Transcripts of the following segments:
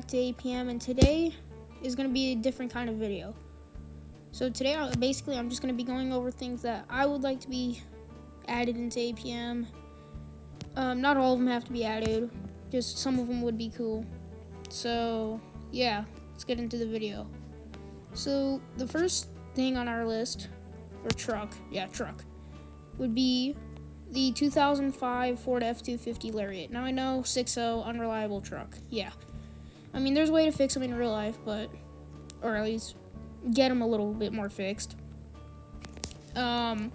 to APM, and today is going to be a different kind of video. So today, I'm just going to be going over things that I would like to be added into APM. Not all of them have to be added, just some of them would be cool. So yeah, let's get into the video. So the first thing on our list, or truck, would be the 2005 Ford F-250 Lariat. Now I know 6.0, unreliable truck. Yeah. I mean, there's a way to fix them in real life, or at least get them a little bit more fixed. But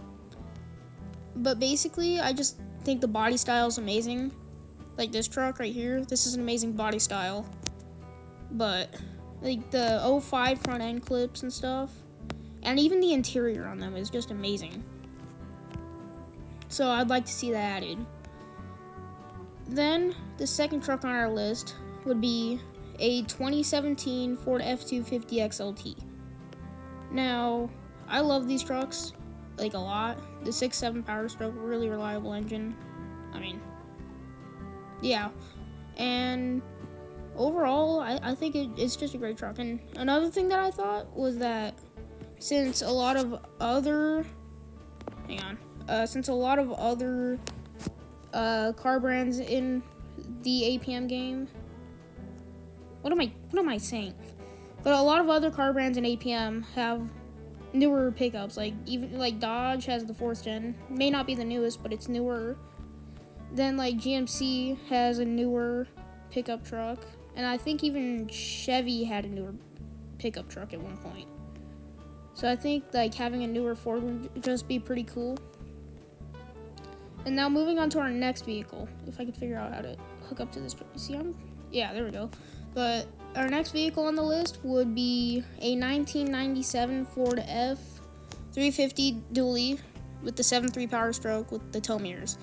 basically, I just think the body style is amazing. Like this truck right here, this is an amazing body style. But like the 05 front end clips and stuff, and even the interior on them is just amazing. So I'd like to see that added. Then the second truck on our list would be a 2017 Ford F-250 XLT. Now, I love these trucks, like, a lot. The 6.7 power stroke, really reliable engine. I mean, yeah. And overall, I think it's just a great truck. And another thing that I thought was that since a lot of other car brands in the APM game, what am I saying? But a lot of other car brands in APM have newer pickups. Like Dodge has the 4th gen, may not be the newest, but it's newer. Then like GMC has a newer pickup truck, and I think even Chevy had a newer pickup truck at one point. So I think like having a newer Ford would just be pretty cool. And now moving on to our next vehicle, if I could figure out how to hook up to this. Yeah, there we go. But our next vehicle on the list would be a 1997 Ford F-350 dually with the 7.3 power stroke with the tow mirrors.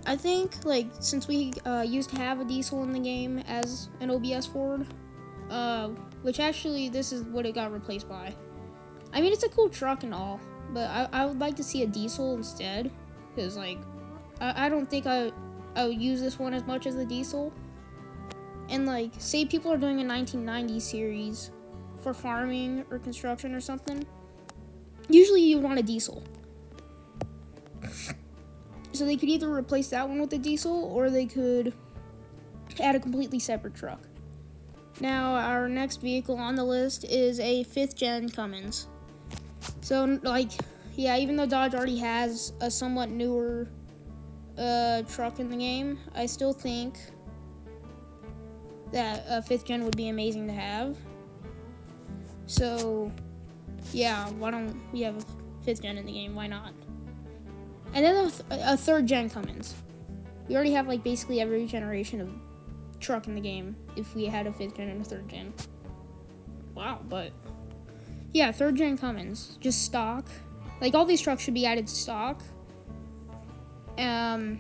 I think, like, since we used to have a diesel in the game as an OBS Ford, which actually this is what it got replaced by. I mean, it's a cool truck and all, but I would like to see a diesel instead, because, like, I don't think I would use this one as much as the diesel. And, like, say people are doing a 1990s series for farming or construction or something, usually you would want a diesel. So they could either replace that one with a diesel, or they could add a completely separate truck. Now, our next vehicle on the list is a 5th gen Cummins. So, like, yeah, even though Dodge already has a somewhat newer truck in the game, I still think that a 5th gen would be amazing to have. So, yeah, why don't we have a 5th gen in the game? Why not? And then a 3rd gen Cummins. We already have, like, basically every generation of truck in the game if we had a 5th gen and a 3rd gen. Wow, but yeah, 3rd gen Cummins, just stock. Like, all these trucks should be added to stock. And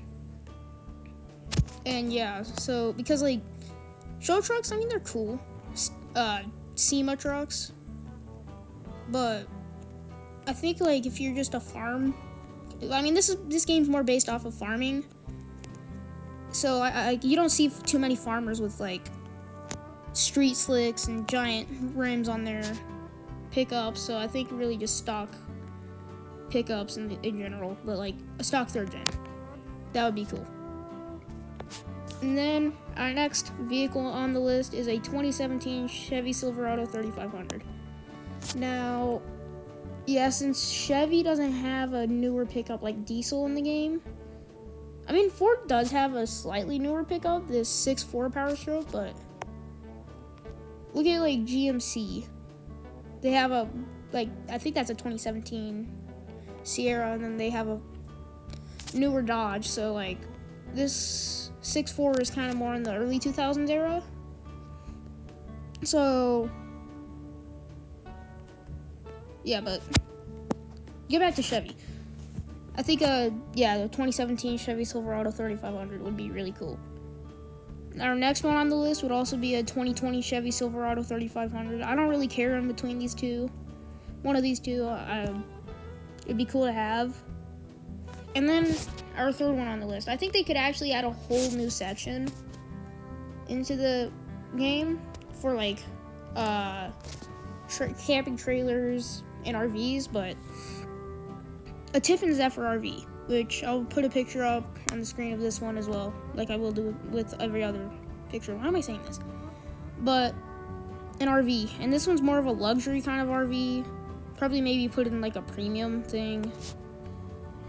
yeah, so because, like, show trucks, I mean, they're cool. SEMA trucks. But I think, like, if you're just a farm, I mean, this game's more based off of farming. So you don't see too many farmers with, like, street slicks and giant rims on their pickups. So I think really just stock pickups in general, but like a stock 3rd gen, that would be cool. And then our next vehicle on the list is a 2017 Chevy Silverado 3500. Now, yeah, since Chevy doesn't have a newer pickup like diesel in the game, I mean, Ford does have a slightly newer pickup, this 6.4 power stroke, but look at, like, GMC. They have a, like, I think that's a 2017 Sierra, and then they have a newer Dodge, so, like, this 6.4 is kind of more in the early 2000s era. So, yeah, but get back to Chevy. I think, the 2017 Chevy Silverado 3500 would be really cool. Our next one on the list would also be a 2020 Chevy Silverado 3500. I don't really care in between these two. One of these two, it'd be cool to have. And then our third one on the list. I think they could actually add a whole new section into the game for like camping trailers and RVs, but a Tiffin Zephyr RV, which I'll put a picture up on the screen of this one as well, like I will do with every other picture. Why am I saying this? But an RV, and this one's more of a luxury kind of RV, probably maybe put in like a premium thing.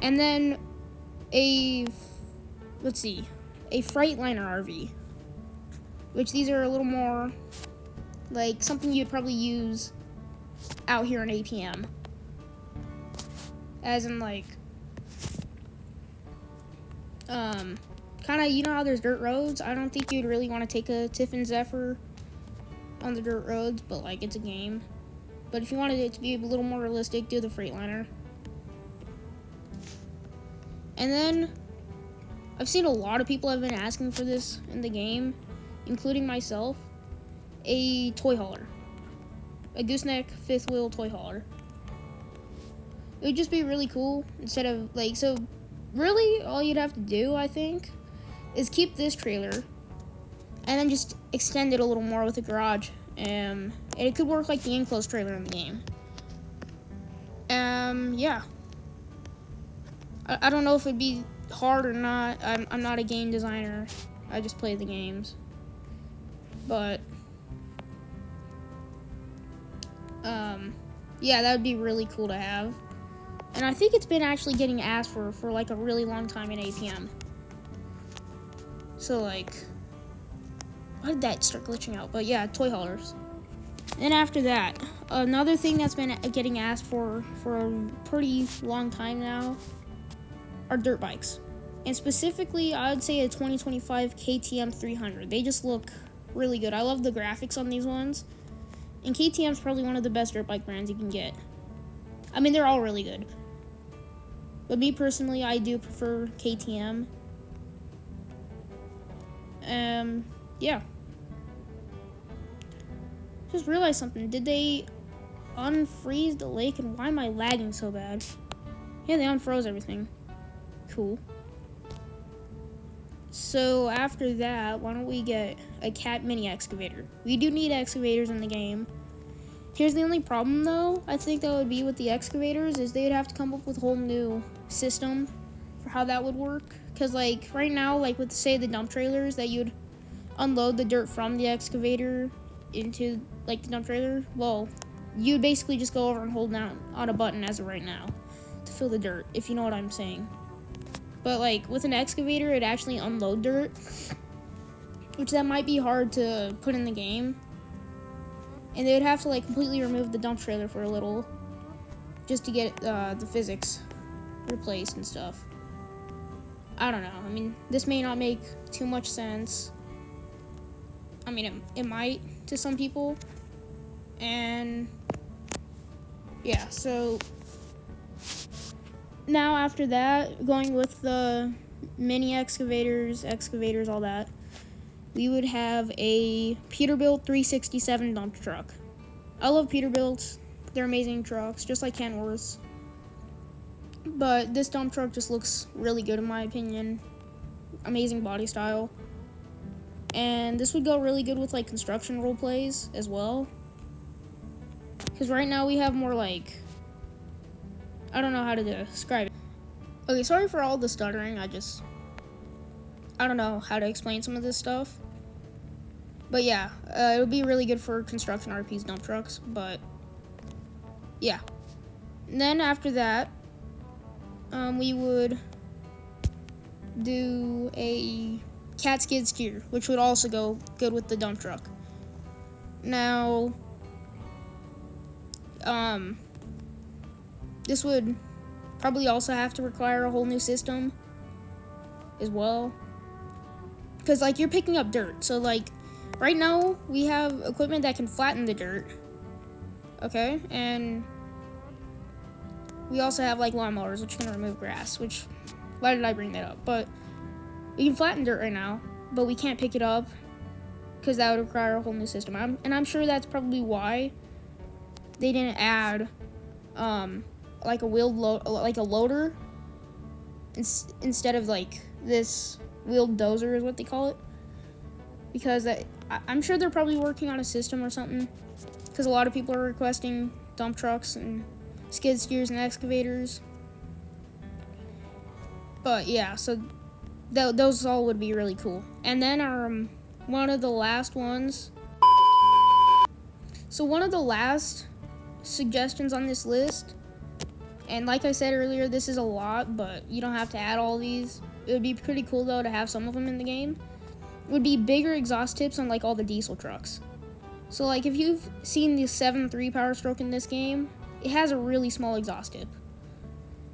And then a Freightliner RV, which these are a little more like something you'd probably use out here in APM. As in like, kind of, you know how there's dirt roads? I don't think you'd really want to take a Tiffin Zephyr on the dirt roads, but like, it's a game. But if you wanted it to be a little more realistic, do the Freightliner. And then, I've seen a lot of people have been asking for this in the game, including myself, a toy hauler. A gooseneck fifth wheel toy hauler. It would just be really cool instead of like, so really all you'd have to do, I think, is keep this trailer and then just extend it a little more with a garage. And it could work like the enclosed trailer in the game. Yeah. I don't know if it'd be hard or not. I'm not a game designer. I just play the games. But yeah, that would be really cool to have. And I think it's been actually getting asked for like a really long time in APM. So like, why did that start glitching out? But yeah, toy haulers. And after that, another thing that's been getting asked for a pretty long time now are dirt bikes. And specifically, I'd say a 2025 KTM 300. They just look really good. I love the graphics on these ones. And KTM's probably one of the best dirt bike brands you can get. I mean, they're all really good. But me personally, I do prefer KTM. Yeah. Just realized something. Did they unfreeze the lake? And why am I lagging so bad? Yeah, they unfroze everything. Cool. So after that, why don't we get a cat mini excavator? We do need excavators in the game. Here's the only problem though, I think that would be with the excavators, is they'd have to come up with a whole new system for how that would work. Because like right now, like with say the dump trailers, that you'd unload the dirt from the excavator into like the dump trailer, well, you'd basically just go over and hold down on a button as of right now to fill the dirt, if you know what I'm saying. But like with an excavator, it'd actually unload dirt, which that might be hard to put in the game. And they would have to like completely remove the dump trailer for a little, just to get the physics replaced and stuff. I don't know. I mean, this may not make too much sense. I mean, it might to some people. And yeah, so now after that, going with the mini excavators, all that, we would have a Peterbilt 367 dump truck. I love Peterbilts. They're amazing trucks, just like Kenworths. But this dump truck just looks really good in my opinion. Amazing body style. And this would go really good with like construction role plays as well. Because right now we have more like, I don't know how to describe it. Okay, sorry for all the stuttering. I don't know how to explain some of this stuff. But yeah, it would be really good for construction RPs dump trucks. But yeah. And then after that, we would do a cat skid steer, which would also go good with the dump truck. Now, this would probably also have to require a whole new system as well. Because, like, you're picking up dirt. So, like, right now, we have equipment that can flatten the dirt. Okay? And we also have, like, lawnmowers, which can remove grass. Which, why did I bring that up? But we can flatten dirt right now, but we can't pick it up because that would require a whole new system. I'm sure that's probably why they didn't add, like a wheeled like a loader instead of like this wheeled dozer is what they call it, because I'm sure they're probably working on a system or something, because a lot of people are requesting dump trucks and skid steers and excavators. But yeah, so those all would be really cool. And then one of the last ones. So one of the last suggestions on this list, and like I said earlier, this is a lot, but you don't have to add all these. It would be pretty cool though to have some of them in the game. Would be bigger exhaust tips on like all the diesel trucks. So like if you've seen the 7.3 Power Stroke in this game, it has a really small exhaust tip,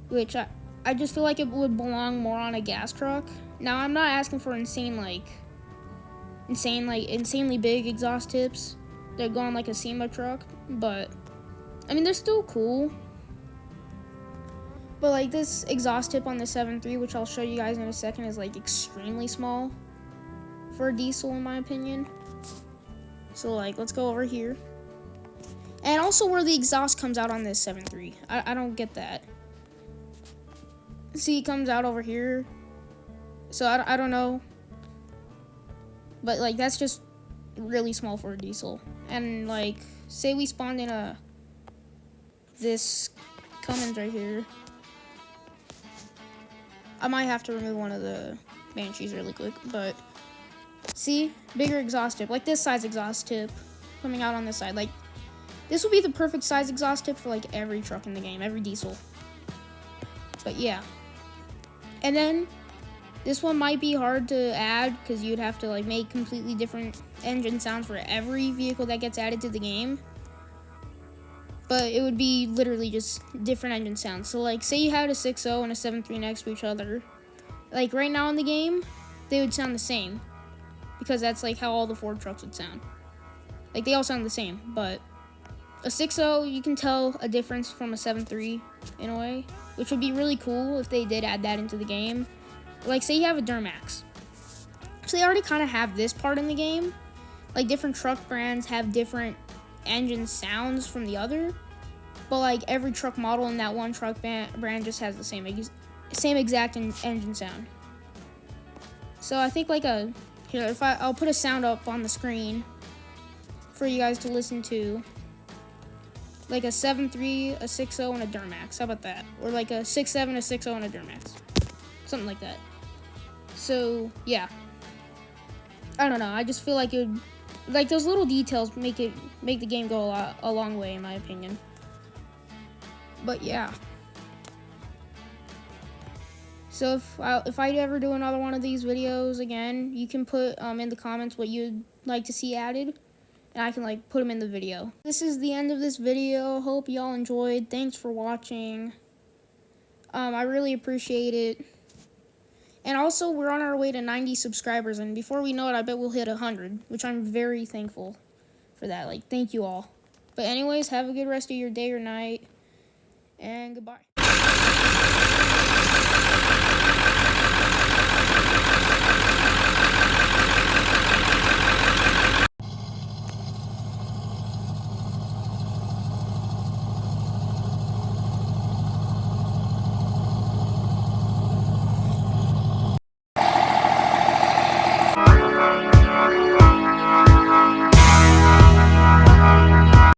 which I just feel like it would belong more on a gas truck. Now I'm not asking for insanely big exhaust tips that go on like a SEMA truck, but I mean they're still cool. But like this exhaust tip on the 7.3, which I'll show you guys in a second, is like extremely small for a diesel in my opinion. So like let's go over here. And also where the exhaust comes out on this 7.3. I don't get that. See, it comes out over here. So I don't know. But like that's just really small for a diesel. And like say we spawned in this Cummins right here. I might have to remove one of the Banshees really quick, but see, bigger exhaust tip, like this size exhaust tip coming out on this side. Like this would be the perfect size exhaust tip for like every truck in the game, every diesel. But yeah. And then this one might be hard to add because you'd have to like make completely different engine sounds for every vehicle that gets added to the game. But it would be literally just different engine sounds. So like say you had a 6.0 and a 7.3 next to each other. Like right now in the game, they would sound the same. Because that's like how all the Ford trucks would sound. Like they all sound the same, but a 6.0 you can tell a difference from a 7.3 in a way, which would be really cool if they did add that into the game. Like say you have a Duramax. So they already kind of have this part in the game. Like different truck brands have different engine sounds from the other, but like every truck model in that one truck brand just has the same exact engine sound. So I think like here, I'll put a sound up on the screen for you guys to listen to, like a 7.3, a 6.0, and a Duramax. How about that? Or like a 6.7, a 6.0, and a Duramax, something like that. So yeah, I don't know. I just feel like it would, like those little details make the game go a long way in my opinion. But yeah. So if I ever do another one of these videos again, you can put in the comments what you'd like to see added, and I can like put them in the video. This is the end of this video. Hope y'all enjoyed. Thanks for watching. I really appreciate it. And also, we're on our way to 90 subscribers, and before we know it, I bet we'll hit 100, which I'm very thankful for that. Like, thank you all. But anyways, have a good rest of your day or night, and goodbye.